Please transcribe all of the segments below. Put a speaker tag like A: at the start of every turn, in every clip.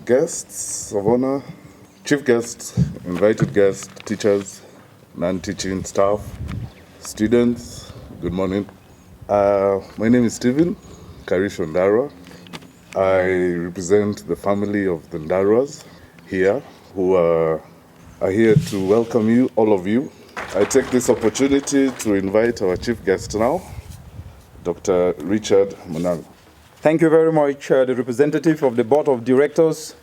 A: guests of honor, chief guests, invited guests, teachers, non-teaching staff, students, good morning. My name is Stephen Karish Ndara. I represent the family of the Ndaras here who are here to welcome you, all of you. I take this opportunity to invite our chief guest now, Dr. Richard Munang.
B: Thank you very much, the representative of the board of directors,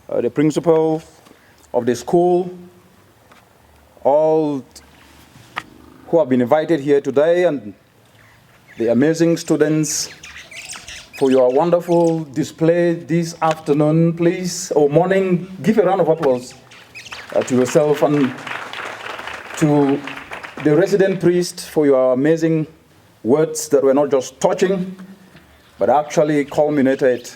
B: the principal of the school, all who have been invited here today, and the amazing students for your wonderful display this afternoon, please, or morning. Give a round of applause to yourself and to the resident priest for your amazing words that were not just touching, but actually culminated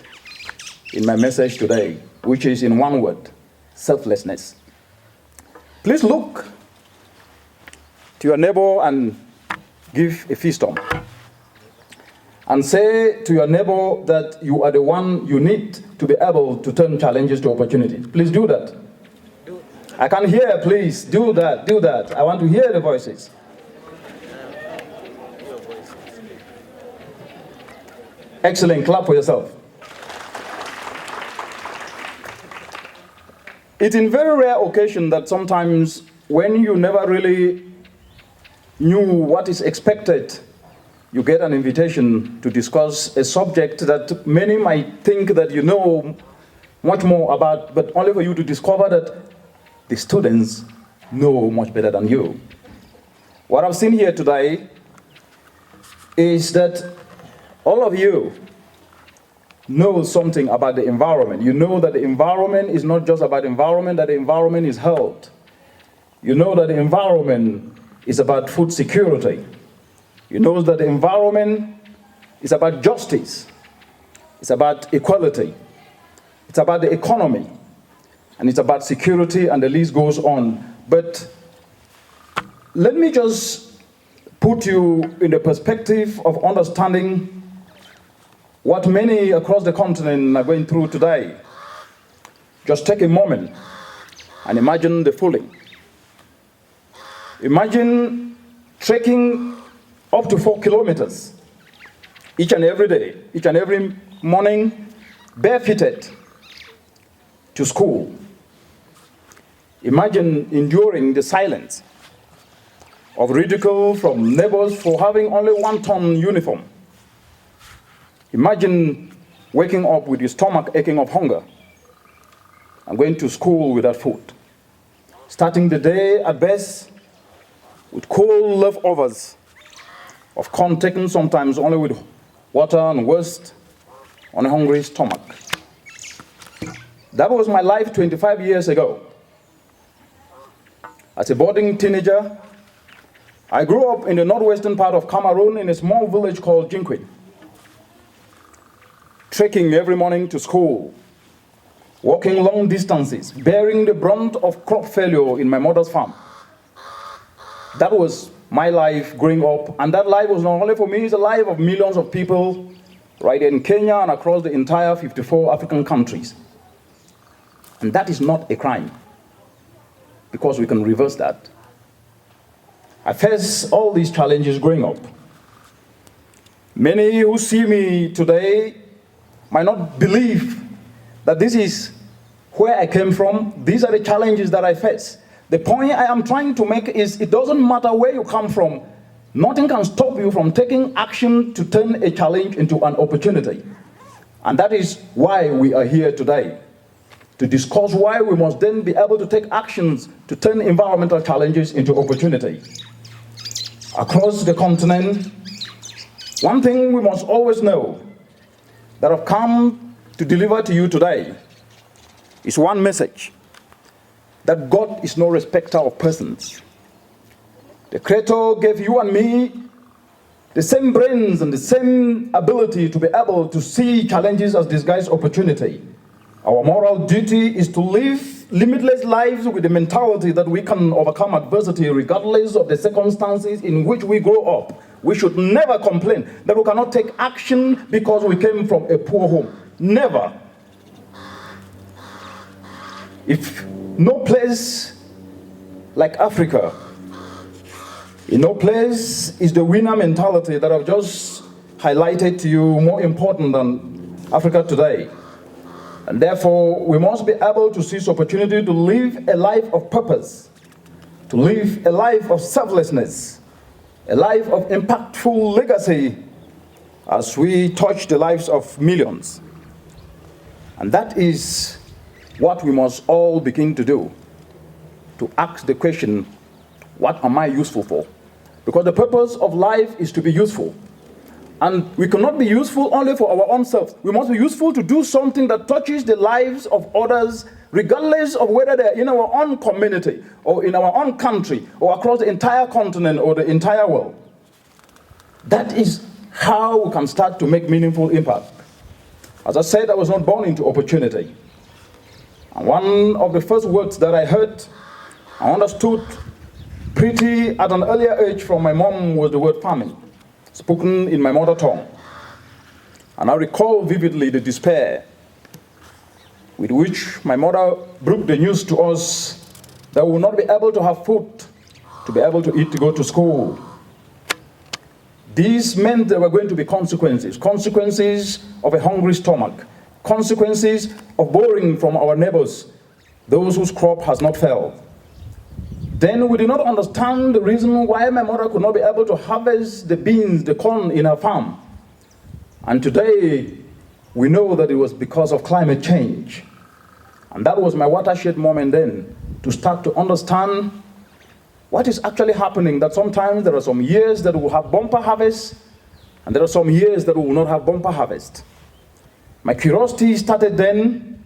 B: in my message today, which is in one word: selflessness. Please look to your neighbor and give a fist bump. And say to your neighbor that you are the one you need to be able to turn challenges to opportunities. Please do that. I can hear, please, do that, do that. I want to hear the voices. Excellent, clap for yourself. It's in very rare occasion that sometimes when you never really knew what is expected, you get an invitation to discuss a subject that many might think that you know much more about, but only for you to discover that the students know much better than you. What I've seen here today is that all of you know something about the environment. You know that the environment is not just about environment, that the environment is health. You know that the environment is about food security. You know that the environment is about justice. It's about equality. It's about the economy. And it's about security, and the list goes on. But let me just put you in the perspective of understanding what many across the continent are going through today. Just take a moment and imagine the following. Imagine trekking up to 4 kilometers each and every day, each and every morning, barefooted to school. Imagine enduring the silence of ridicule from neighbors for having only 1-ton uniform. Imagine waking up with your stomach aching of hunger and going to school without food. Starting the day at best with cold leftovers of corn taken sometimes only with water, and worst on a hungry stomach. That was my life 25 years ago. As a boarding teenager, I grew up in the northwestern part of Cameroon in a small village called Jinquin. Trekking every morning to school, walking long distances, bearing the brunt of crop failure in my mother's farm. That was my life growing up, and that life was not only for me, it's the life of millions of people right in Kenya and across the entire 54 African countries. And that is not a crime, because we can reverse that. I face all these challenges growing up. Many who see me today might not believe that this is where I came from. These are the challenges that I face. The point I am trying to make is it doesn't matter where you come from. Nothing can stop you from taking action to turn a challenge into an opportunity. And that is why we are here today, to discuss why we must then be able to take actions to turn environmental challenges into opportunity. Across the continent, one thing we must always know that I've come to deliver to you today is one message: that God is no respecter of persons. The Creator gave you and me the same brains and the same ability to be able to see challenges as disguised opportunity. Our moral duty is to live limitless lives with the mentality that we can overcome adversity regardless of the circumstances in which we grow up. We should never complain that we cannot take action because we came from a poor home. Never. If no place like Africa, in no place is the winner mentality that I've just highlighted to you more important than Africa today. And therefore, we must be able to seize opportunity to live a life of purpose, to live a life of selflessness, a life of impactful legacy as we touch the lives of millions. And that is what we must all begin to do, to ask the question, what am I useful for? Because the purpose of life is to be useful. And we cannot be useful only for our own selves. We must be useful to do something that touches the lives of others, regardless of whether they're in our own community, or in our own country, or across the entire continent, or the entire world. That is how we can start to make meaningful impact. As I said, I was not born into opportunity. And one of the first words that I heard, I understood pretty at an earlier age from my mom was the word farming, spoken in my mother tongue. And I recall vividly the despair with which my mother broke the news to us that we will not be able to have food, to be able to eat, to go to school. This meant there were going to be consequences of a hungry stomach, consequences of borrowing from our neighbors, those whose crop has not failed. Then we did not understand the reason why my mother could not be able to harvest the beans, the corn in her farm. And today, we know that it was because of climate change. And that was my watershed moment then, to start to understand what is actually happening, that sometimes there are some years that we will have bumper harvest, and there are some years that we will not have bumper harvest. My curiosity started then,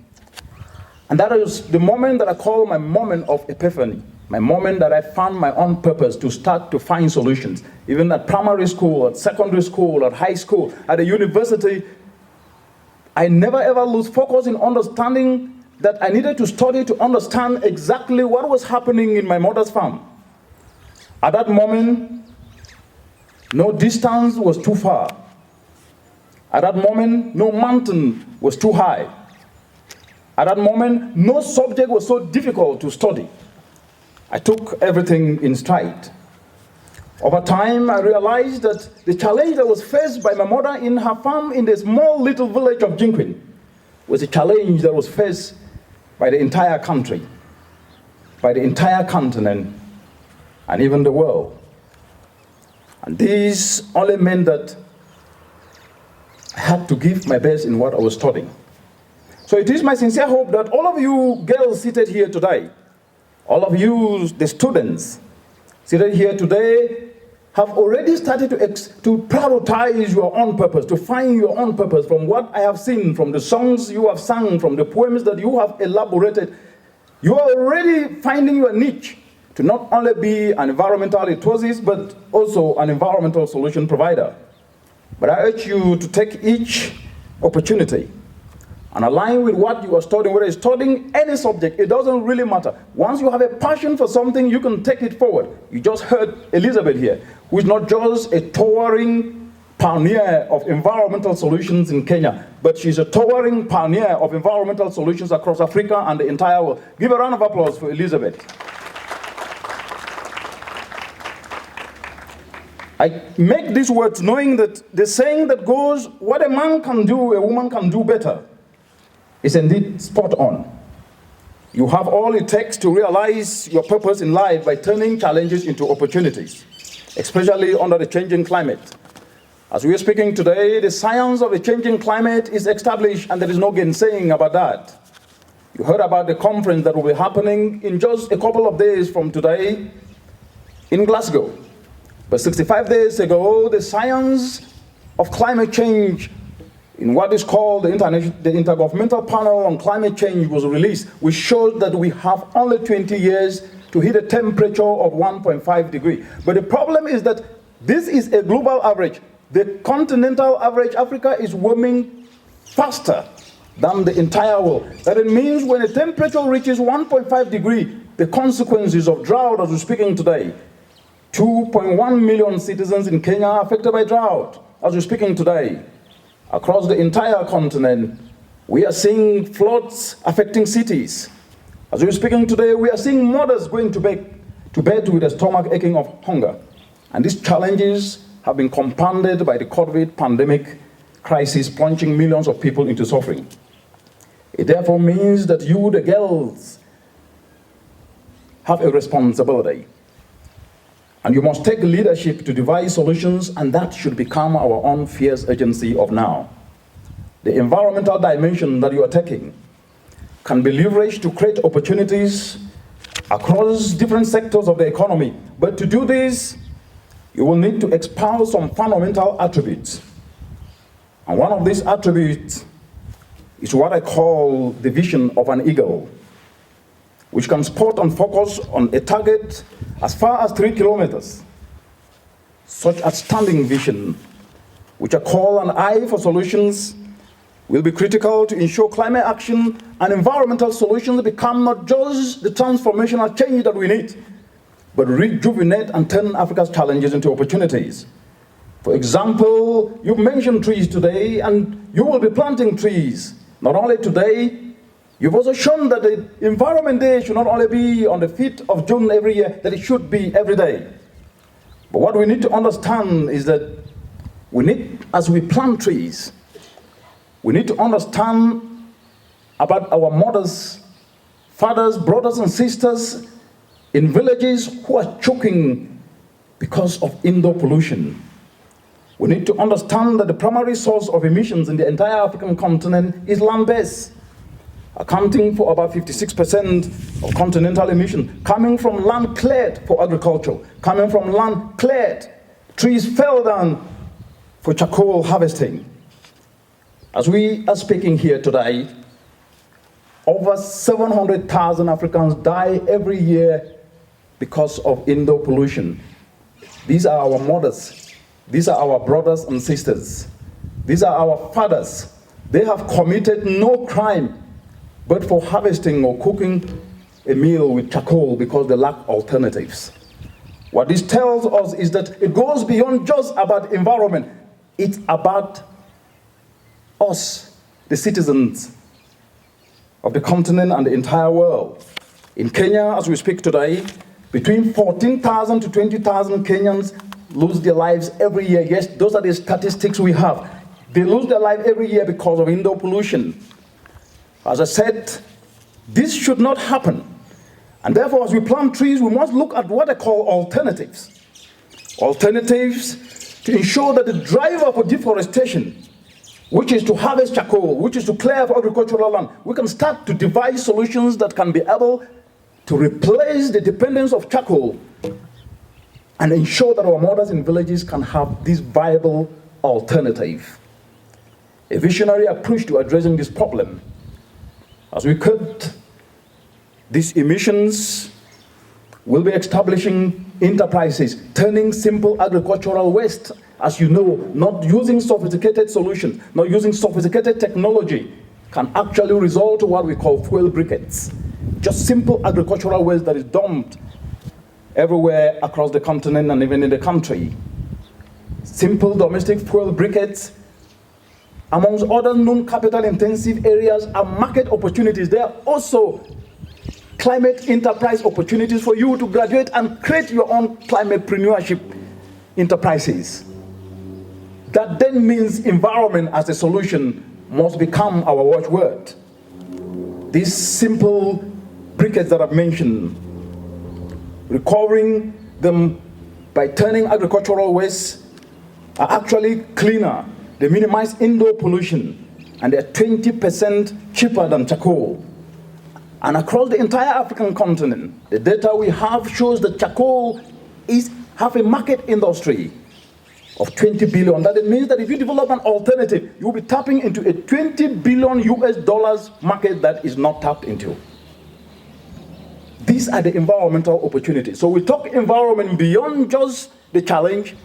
B: and that was the moment that I call my moment of epiphany, my moment that I found my own purpose to start to find solutions. Even at primary school, at secondary school, at high school, at a university, I never ever lose focus in understanding that I needed to study to understand exactly what was happening in my mother's farm. At that moment, no distance was too far. At that moment, no mountain was too high. At that moment, no subject was so difficult to study. I took everything in stride. Over time, I realized that the challenge that was faced by my mother in her farm in the small little village of Jinquin was a challenge that was faced by the entire country, by the entire continent, and even the world. And this only meant that I had to give my best in what I was studying. So it is my sincere hope that all of you girls seated here today, all of you, the students seated here today, have already started to prioritize your own purpose, to find your own purpose from what I have seen, from the songs you have sung, from the poems that you have elaborated. You are already finding your niche to not only be an environmental enthusiast, but also an environmental solution provider. But I urge you to take each opportunity and align with what you are studying, whether you're studying any subject, it doesn't really matter. Once you have a passion for something, you can take it forward. You just heard Elizabeth here, who is not just a towering pioneer of environmental solutions in Kenya, but she's a towering pioneer of environmental solutions across Africa and the entire world. Give a round of applause for Elizabeth. I make these words knowing that the saying that goes, what a man can do, a woman can do better, is indeed spot on. You have all it takes to realize your purpose in life by turning challenges into opportunities, especially under the changing climate. As we are speaking today, the science of the changing climate is established, and there is no gainsaying about that. You heard about the conference that will be happening in just a couple of days from today in Glasgow. But 65 days ago, the science of climate change in what is called the Intergovernmental Panel on Climate Change was released, which showed that we have only 20 years to hit a temperature of 1.5 degrees. But the problem is that this is a global average. The continental average, Africa, is warming faster than the entire world. That it means when a temperature reaches 1.5 degrees, the consequences of drought, as we're speaking today, 2.1 million citizens in Kenya are affected by drought, as we're speaking today. Across the entire continent, we are seeing floods affecting cities. As we're speaking today, we are seeing mothers going to bed with a stomach aching of hunger. And these challenges have been compounded by the COVID pandemic crisis, plunging millions of people into suffering. It therefore means that you, the girls, have a responsibility. And you must take leadership to devise solutions, and that should become our own fierce agency of now. The environmental dimension that you are taking can be leveraged to create opportunities across different sectors of the economy. But to do this, you will need to espouse some fundamental attributes. And one of these attributes is what I call the vision of an eagle, which can spot and focus on a target as far as 3 kilometers. Such outstanding vision, which I call an eye for solutions, will be critical to ensure climate action and environmental solutions become not just the transformational change that we need, but rejuvenate and turn Africa's challenges into opportunities. For example, you mentioned trees today, and you will be planting trees. Not only today, you've also shown that the Environment Day should not only be on the 5th of June every year, that it should be every day. But what we need to understand is that we need, as we plant trees, we need to understand about our mothers, fathers, brothers and sisters in villages who are choking because of indoor pollution. We need to understand that the primary source of emissions in the entire African continent is land-based, accounting for about 56% of continental emissions, coming from land cleared for agriculture, coming from land cleared. Trees fell down for charcoal harvesting. As we are speaking here today, over 700,000 Africans die every year because of indoor pollution. These are our mothers. These are our brothers and sisters. These are our fathers. They have committed no crime but for harvesting or cooking a meal with charcoal because they lack alternatives. What this tells us is that it goes beyond just about environment. It's about us, the citizens of the continent and the entire world. In Kenya, as we speak today, between 14,000 to 20,000 Kenyans lose their lives every year. Yes, those are the statistics we have. They lose their life every year because of indoor pollution. As I said, this should not happen. And therefore, as we plant trees, we must look at what I call alternatives. Alternatives to ensure that the driver for deforestation, which is to harvest charcoal, which is to clear for agricultural land, we can start to devise solutions that can be able to replace the dependence of charcoal and ensure that our mothers in villages can have this viable alternative. A visionary approach to addressing this problem. As we cut these emissions, we'll be establishing enterprises, turning simple agricultural waste, as you know, not using sophisticated solutions, not using sophisticated technology, can actually result to what we call fuel briquettes. Just simple agricultural waste that is dumped everywhere across the continent and even in the country. Simple domestic fuel briquettes, amongst other non-capital intensive areas, are market opportunities. There are also climate enterprise opportunities for you to graduate and create your own climatepreneurship enterprises. That then means environment as a solution must become our watchword. These simple briquettes that I've mentioned, recovering them by turning agricultural waste, are actually cleaner. They minimize indoor pollution, and they're 20% cheaper than charcoal. And across the entire African continent, the data we have shows that charcoal have a market industry of 20 billion. That means that if you develop an alternative, you'll be tapping into a 20 billion US dollars market that is not tapped into. These are the environmental opportunities. So we talk environment beyond just the challenge,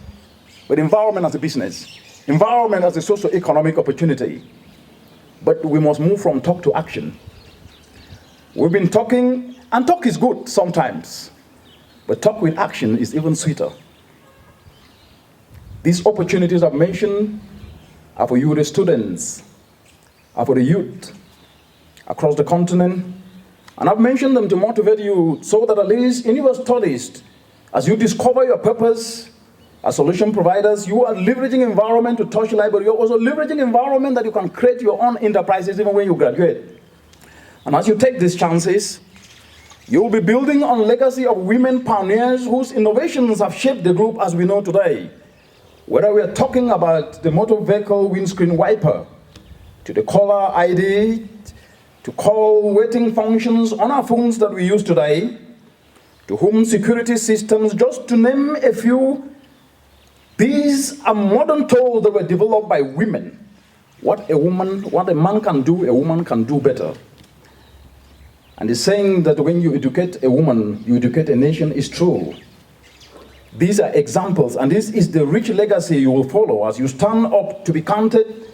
B: but environment as a business, environment as a socio-economic opportunity. But we must move from talk to action. We've been talking, and talk is good sometimes, but talk with action is even sweeter. These opportunities I've mentioned are for you, the students, are for the youth across the continent, And I've mentioned them to motivate you so that at least in your studies, as you discover your purpose as solution providers, you are leveraging environment to touch life, but you're also leveraging environment that you can create your own enterprises even when you graduate. And as you take these chances, you will be building on legacy of women pioneers whose innovations have shaped the group as we know today. Whether we are talking about the motor vehicle windscreen wiper, to the caller ID, to call waiting functions on our phones that we use today, to home security systems, just to name a few, these are modern tools that were developed by women. What a man can do, a woman can do better. And the saying that when you educate a woman, you educate a nation is true. These are examples, and this is the rich legacy you will follow as you stand up to be counted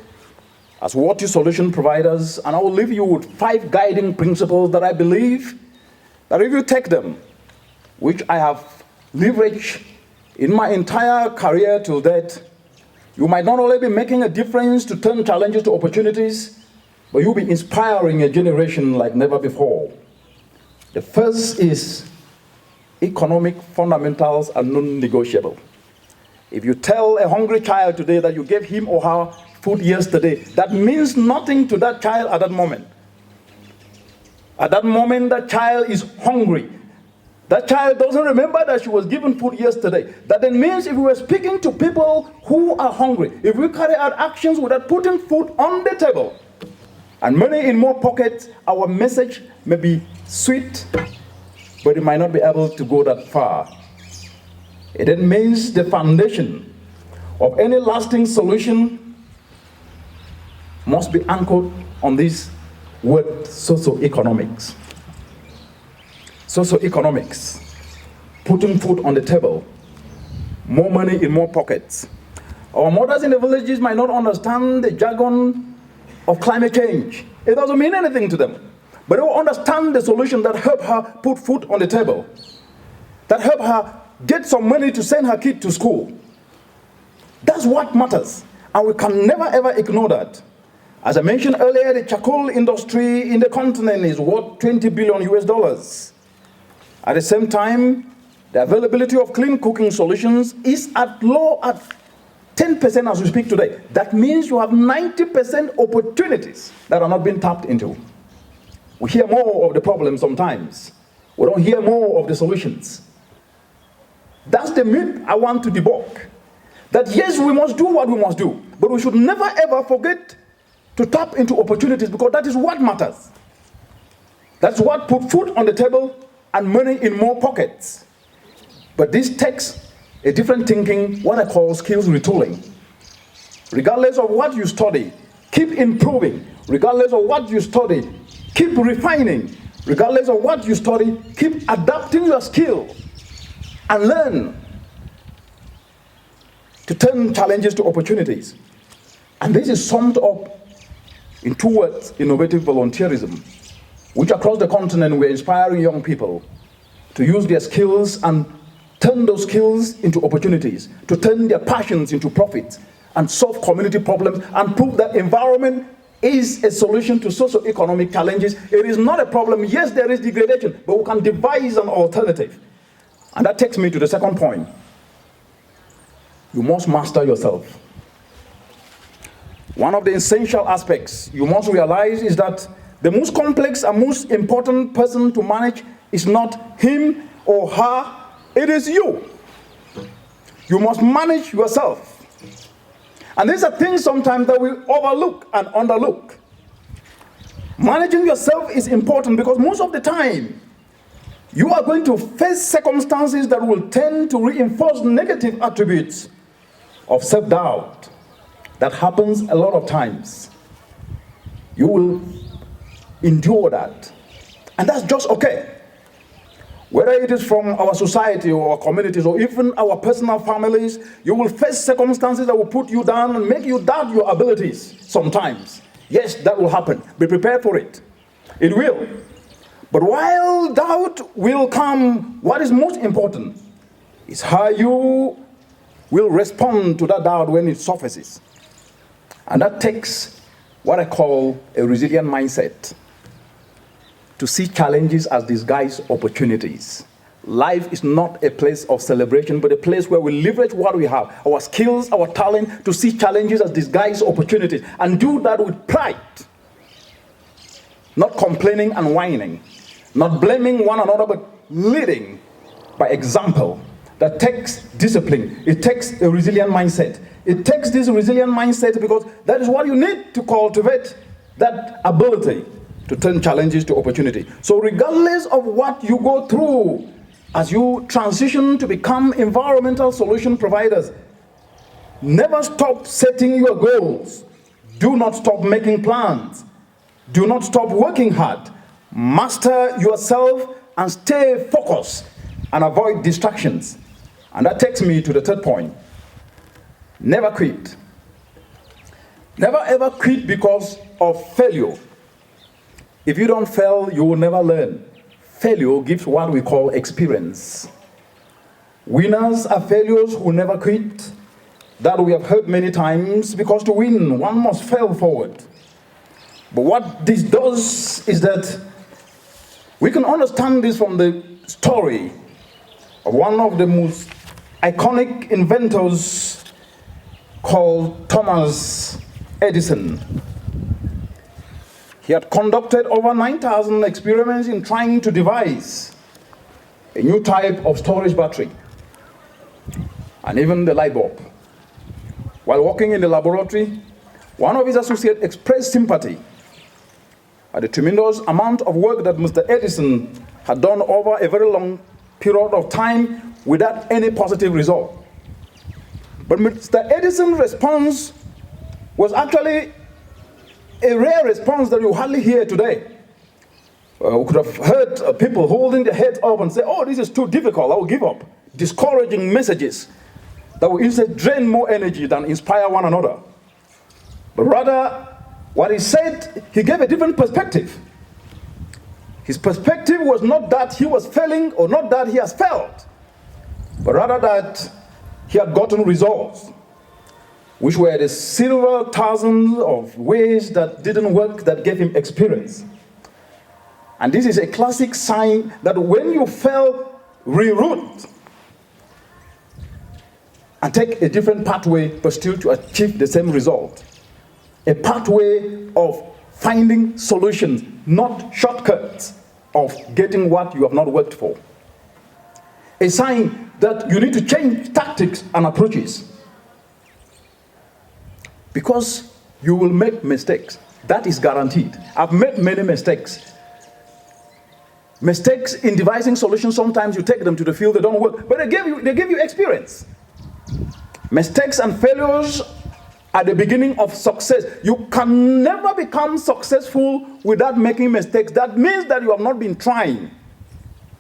B: as what solution providers. And I will leave you with 5 guiding principles that I believe that if you take them, which I have leveraged in my entire career till date, you might not only be making a difference to turn challenges to opportunities, but you'll be inspiring a generation like never before. The first is economic fundamentals are non-negotiable. If you tell a hungry child today that you gave him or her food yesterday, that means nothing to that child at that moment. At that moment, that child is hungry. That child doesn't remember that she was given food yesterday. That then means if we were speaking to people who are hungry, if we carry out actions without putting food on the table, and money in more pockets, our message may be sweet, but it might not be able to go that far. It then means the foundation of any lasting solution must be anchored on this word socioeconomics. Socioeconomics, putting food on the table, more money in more pockets. Our mothers in the villages might not understand the jargon of climate change. It doesn't mean anything to them. But they will understand the solution that help her put food on the table, that help her get some money to send her kid to school. That's what matters. And we can never ever ignore that. As I mentioned earlier, the charcoal industry in the continent is worth $20 billion US. At the same time, the availability of clean cooking solutions is at 10% as we speak today. That means you have 90% opportunities that are not being tapped into. We hear more of the problems sometimes. We don't hear more of the solutions. That's the myth I want to debunk. That yes, we must do what we must do, but we should never ever forget to tap into opportunities, because that is what matters. That's what put food on the table and money in more pockets. But this takes a different thinking, what I call skills retooling. Regardless of what you study, keep improving. Regardless of what you study, keep refining. Regardless of what you study, keep adapting your skill and learn to turn challenges to opportunities. And this is summed up in 2 words: innovative volunteerism, which across the continent we're inspiring young people to use their skills and turn those skills into opportunities, to turn their passions into profits, and solve community problems, and prove that environment is a solution to socio-economic challenges. It is not a problem. Yes, there is degradation, but we can devise an alternative. And that takes me to the second point. You must master yourself. One of the essential aspects you must realize is that the most complex and most important person to manage is not him or her, it is you. You must manage yourself. And these are things sometimes that we overlook and underlook. Managing yourself is important because most of the time, you are going to face circumstances that will tend to reinforce negative attributes of self-doubt. That happens a lot of times. You will endure that. And that's just okay. Whether it is from our society or our communities or even our personal families, you will face circumstances that will put you down and make you doubt your abilities sometimes. Yes, that will happen. Be prepared for it. It will. But while doubt will come, what is most important is how you will respond to that doubt when it surfaces. And that takes what I call a resilient mindset. to see challenges as disguised opportunities. Life is not a place of celebration, but a place where we leverage what we have, our skills, our talent, to see challenges as disguised opportunities, and do that with pride. Not complaining and whining, not blaming one another, but leading by example. That takes discipline. It takes a resilient mindset. It takes this resilient mindset because that is what you need to cultivate that ability to turn challenges to opportunity. So regardless of what you go through as you transition to become environmental solution providers, never stop setting your goals. Do not stop making plans. Do not stop working hard. Master yourself and stay focused and avoid distractions. And that takes me to the third point. Never quit. Never ever quit because of failure. If you don't fail, you will never learn. Failure gives what we call experience. Winners are failures who never quit. That we have heard many times, because to win, one must fail forward. But what this does is that we can understand this from the story of one of the most iconic inventors called Thomas Edison. He had conducted over 9,000 experiments in trying to devise a new type of storage battery and even the light bulb. While working in the laboratory, one of his associates expressed sympathy at the tremendous amount of work that Mr. Edison had done over a very long period of time without any positive result. But Mr. Edison's response was actually a rare response that you hardly hear today. We could have heard people holding their heads up and say, oh, this is too difficult, I will give up. Discouraging messages that will instead drain more energy than inspire one another. But rather, what he said, he gave a different perspective. His perspective was not that he was failing or not that he has failed, but rather that he had gotten results, which were the several thousands of ways that didn't work that gave him experience. And this is a classic sign that when you fail, reroute and take a different pathway, but still to achieve the same result. A pathway of finding solutions, not shortcuts of getting what you have not worked for. A sign that you need to change tactics and approaches, because you will make mistakes. That is guaranteed. I've made many mistakes. Mistakes in devising solutions, sometimes you take them to the field, they don't work, but they give you experience. Mistakes and failures are the beginning of success. You can never become successful without making mistakes. That means that you have not been trying.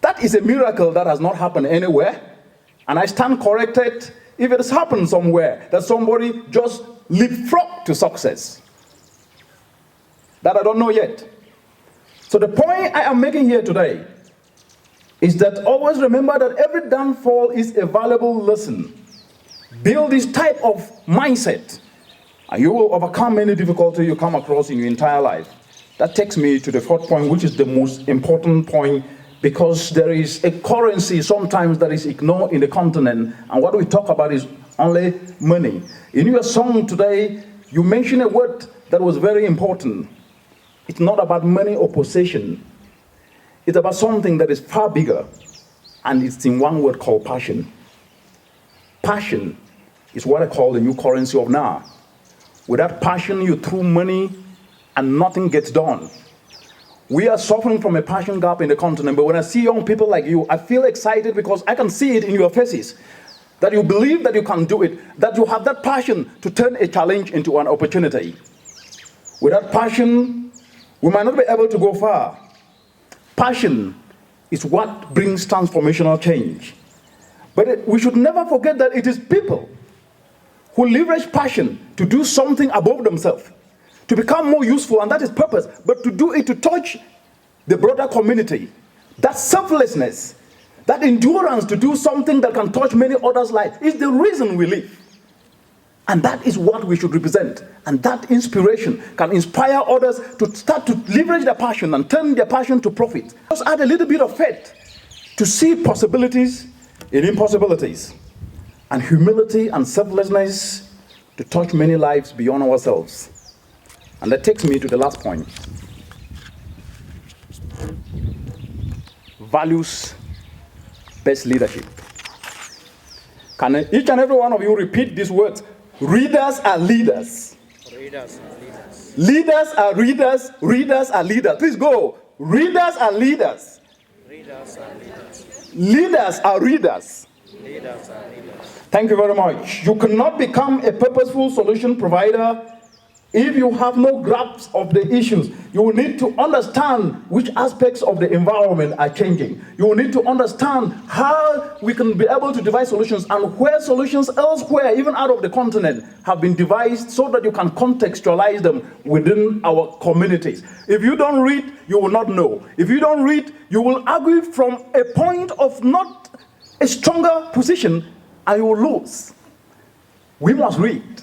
B: That is a miracle that has not happened anywhere. And I stand corrected if it has happened somewhere, that somebody just leapfrogged to success. That I don't know yet. So the point I am making here today is that always remember that every downfall is a valuable lesson. Build this type of mindset, and you will overcome any difficulty you come across in your entire life. That takes me to the fourth point, which is the most important point, because there is a currency sometimes that is ignored in the continent, and what we talk about is only money. In your song today, you mentioned a word that was very important. It's not about money or possession. It's about something that is far bigger, and it's in one word called passion. Passion is what I call the new currency of now. Without passion, you throw money and nothing gets done. We are suffering from a passion gap in the continent, but when I see young people like you, I feel excited because I can see it in your faces, that you believe that you can do it, that you have that passion to turn a challenge into an opportunity. Without passion, we might not be able to go far. Passion is what brings transformational change. But we should never forget that it is people who leverage passion to do something above themselves, to become more useful, and that is purpose, but to do it to touch the broader community. That selflessness, that endurance to do something that can touch many others' lives is the reason we live. And that is what we should represent. And that inspiration can inspire others to start to leverage their passion and turn their passion to profit. Just add a little bit of faith to see possibilities in impossibilities, and humility and selflessness to touch many lives beyond ourselves. And that takes me to the last point. Values-based leadership. Can each and every one of you repeat these words? Readers are leaders.
C: Readers are leaders.
B: Leaders are readers. Readers are leaders. Please go. Readers are leaders.
C: Readers are leaders.
B: Leaders are readers.
C: Leaders are leaders.
B: Thank you very much. You cannot become a purposeful solution provider if you have no grasp of the issues. You will need to understand which aspects of the environment are changing. You will need to understand how we can be able to devise solutions and where solutions elsewhere, even out of the continent, have been devised so that you can contextualize them within our communities. If you don't read, you will not know. If you don't read, you will argue from a point of not a stronger position and you will lose. We must read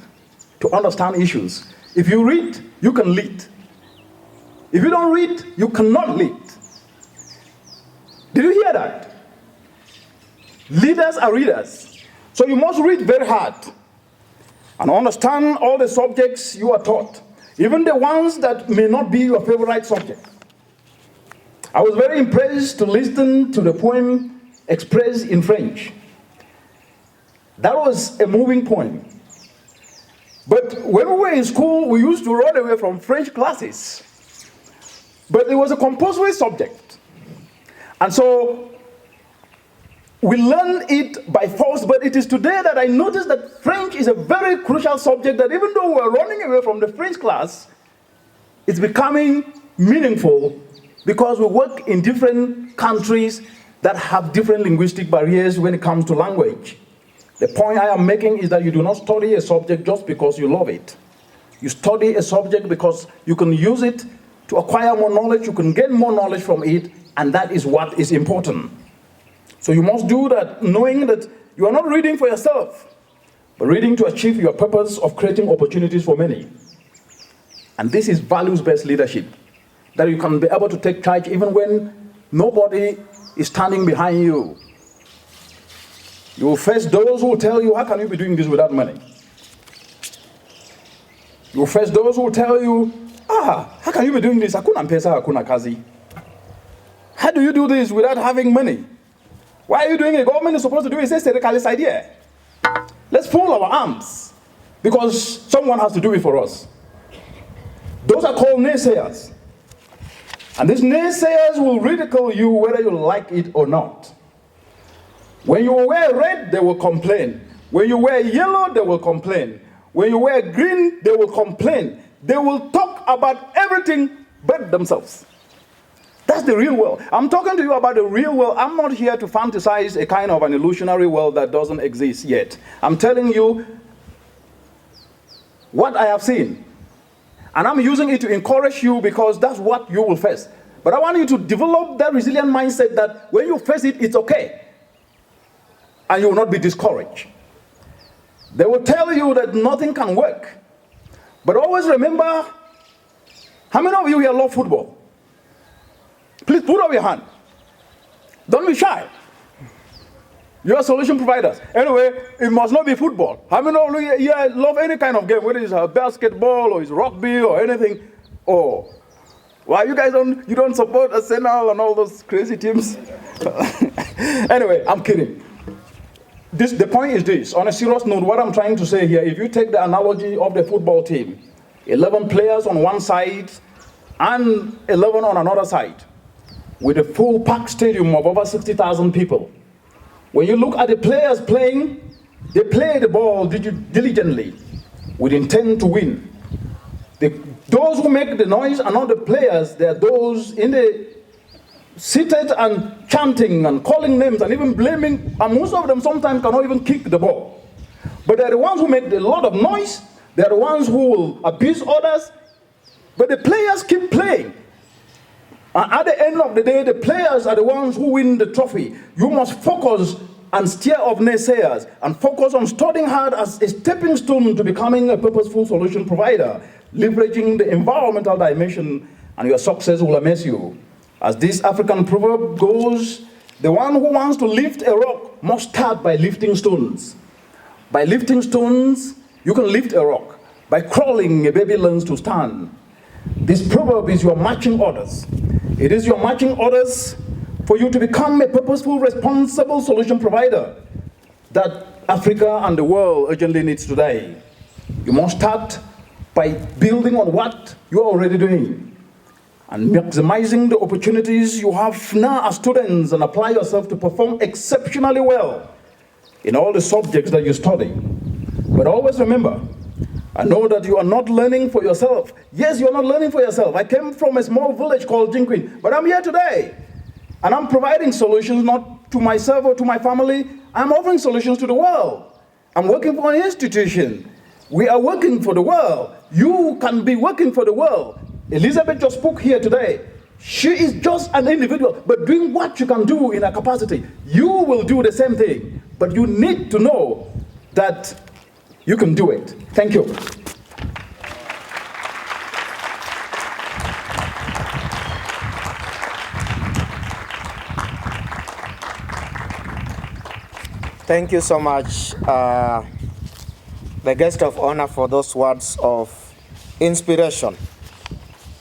B: to understand issues. If you read, you can lead. If you don't read, you cannot lead. Did you hear that? Leaders are readers. So you must read very hard and understand all the subjects you are taught, even the ones that may not be your favorite subject. I was very impressed to listen to the poem expressed in French. That was a moving poem. But when we were in school, we used to run away from French classes. But it was a compulsory subject. And so we learned it by force, but it is today that I noticed that French is a very crucial subject, that even though we're running away from the French class, it's becoming meaningful because we work in different countries that have different linguistic barriers when it comes to language. The point I am making is that you do not study a subject just because you love it. You study a subject because you can use it to acquire more knowledge, you can get more knowledge from it, and that is what is important. So you must do that knowing that you are not reading for yourself, but reading to achieve your purpose of creating opportunities for many. And this is values-based leadership, that you can be able to take charge even when nobody is standing behind you. You will face those who will tell you, how can you be doing this without money? You will face those who will tell you, how can you be doing this? Hakuna mpesa, hakuna kazi. How do you do this without having money? Why are you doing it? Government is supposed to do it. It's a Sericalist idea. Let's fold our arms because someone has to do it for us. Those are called naysayers. And these naysayers will ridicule you whether you like it or not. When you wear red, they will complain. When you wear yellow, they will complain. When you wear green, they will complain. They will talk about everything but themselves. That's the real world. I'm talking to you about the real world. I'm not here to fantasize a kind of an illusionary world that doesn't exist yet. I'm telling you what I have seen. And I'm using it to encourage you because that's what you will face. But I want you to develop that resilient mindset that when you face it, it's okay. And you will not be discouraged. They will tell you that nothing can work. But always remember, how many of you here love football? Please put up your hand. Don't be shy. You are solution providers. Anyway, it must not be football. How many of you here love any kind of game, whether it's basketball or it's rugby or anything? Oh, why you guys don't support Arsenal and all those crazy teams? Anyway, I'm kidding. The point is this, on a serious note, what I'm trying to say here, if you take the analogy of the football team, 11 players on one side and 11 on another side, with a full packed stadium of over 60,000 people. When you look at the players playing, they play the ball diligently, with intent to win. Those who make the noise are not the players, they are those in the seated and chanting and calling names and even blaming, and most of them sometimes cannot even kick the ball. But they're the ones who make a lot of noise, they're the ones who will abuse others, but the players keep playing. And at the end of the day, the players are the ones who win the trophy. You must focus and steer off naysayers and focus on studying hard as a stepping stone to becoming a purposeful solution provider, leveraging the environmental dimension, and your success will amaze you. As this African proverb goes, the one who wants to lift a rock must start by lifting stones. By lifting stones, you can lift a rock. By crawling, a baby learns to stand. This proverb is your marching orders. It is your marching orders for you to become a purposeful, responsible solution provider that Africa and the world urgently needs today. You must start by building on what you are already doing and maximizing the opportunities you have now as students, and apply yourself to perform exceptionally well in all the subjects that you study. But always remember, I know that you are not learning for yourself. Yes, you are not learning for yourself. I came from a small village called Jinquin, but I'm here today. And I'm providing solutions not to myself or to my family. I'm offering solutions to the world. I'm working for an institution. We are working for the world. You can be working for the world. Elizabeth just spoke here today. She is just an individual, but doing what you can do in her capacity. You will do the same thing, but you need to know that you can do it. Thank you.
C: Thank you so much, the guest of honor, for those words of inspiration.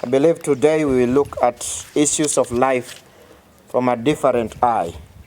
C: I believe today we will look at issues of life from a different eye.